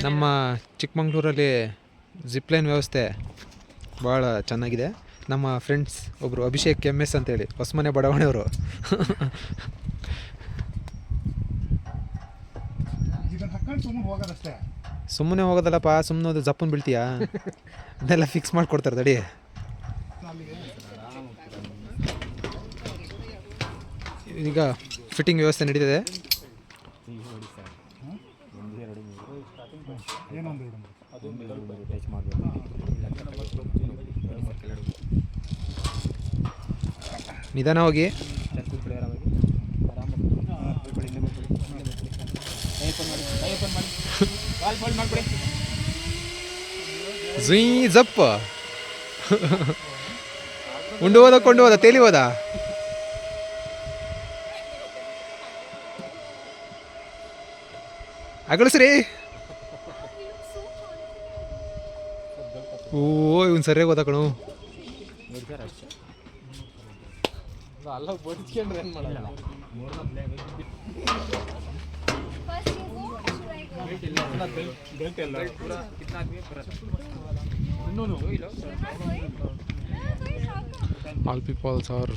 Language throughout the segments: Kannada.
ನಮ್ಮ ಚಿಕ್ಕಮಂಗ್ಳೂರಲ್ಲಿ ಜಿಪ್ಲೈನ್ ವ್ಯವಸ್ಥೆ ಭಾಳ ಚೆನ್ನಾಗಿದೆ. ನಮ್ಮ ಫ್ರೆಂಡ್ಸ್ ಒಬ್ಬರು ಅಭಿಷೇಕ್ MS ಅಂತೇಳಿ ಹೊಸಮನೆ ಬಡಾವಣೆಯವರು ಸುಮ್ಮನೆ ಹೋಗೋದಲ್ಲಪ್ಪ, ಸುಮ್ಮನೆ ಅದು ಜಪ್ಪನ್ ಬೀಳ್ತೀಯಾ, ಅದನ್ನೆಲ್ಲ ಫಿಕ್ಸ್ ಮಾಡಿಕೊಡ್ತಾರೆ ತಡಿ. ಈಗ ಫಿಟ್ಟಿಂಗ್ ವ್ಯವಸ್ಥೆ ನಡೀತಿದೆ. ನಿಧಾನ ಹೋಗಿ. ಜಪ್ಪ ಉಂಡು ಹೋದ ಕೊಂಡು ಹೋದ ತೇಲಿ ಹೋದ. ಅಗಳಿಸ್ರಿ. ಓ ಇವನ್ ಸರಿಯಾಗಿ ಹೋದ ಕಣು. All people are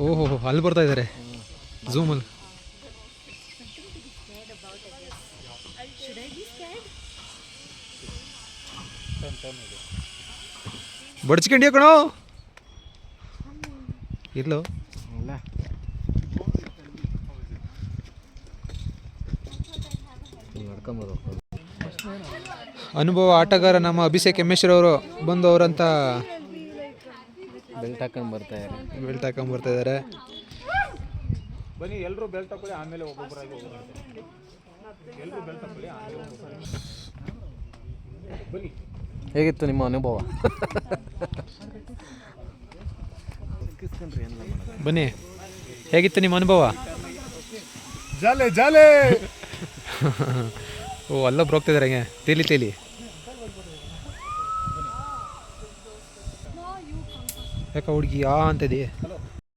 ಓಹೋ ಅಲ್ಲಿ ಬರ್ತಾ ಇದ್ದಾರೆ ಝೂಮಲ್ಲಿ. ಬಡ್ಸ್ಕೊಂಡ್ಯಾ ಕಣೋ ಇಲ್ಲೋ. ಅನುಭವ ಆಟಗಾರ ನಮ್ಮ ಅಭಿಷೇಕ್ MS ಅವರು ಬಂದು ಅವರಂತ ಬೆಲ್ಟ್ ಹಾಕೊಂಡು ಬರ್ತಾ ಇದ್ದಾರೆ. ಬನ್ನಿ ಎಲ್ಲರೂ ಬೆಲ್ಟ್ ಹಾಕೊಳ್ಳಿ, ಆಮೇಲೆ ಒಬ್ಬೊಬ್ಬರಾಗಿ ಎಲ್ಲರೂ ಬೆಲ್ಟ್ ಹಾಕೊಳ್ಳಿ, ಆಮೇಲೆ ಬನ್ನಿ. ಹೇಗಿತ್ತು ನಿಮ್ಮ ಅನುಭವ? ಬನ್ನಿ, ಹೇಗಿತ್ತು ನಿಮ್ಮ ಅನುಭವ? ಜಾಲೆ ಜಾಲೆ. ಓ ಅಲ್ಲೊಬ್ರು ಹೋಗ್ತಿದ್ದಾರೆ ಹಂಗೆ ತೇಲಿ. ಯಾಕ ಹುಡುಗಿ ಅಂತಿದೆಯೇ?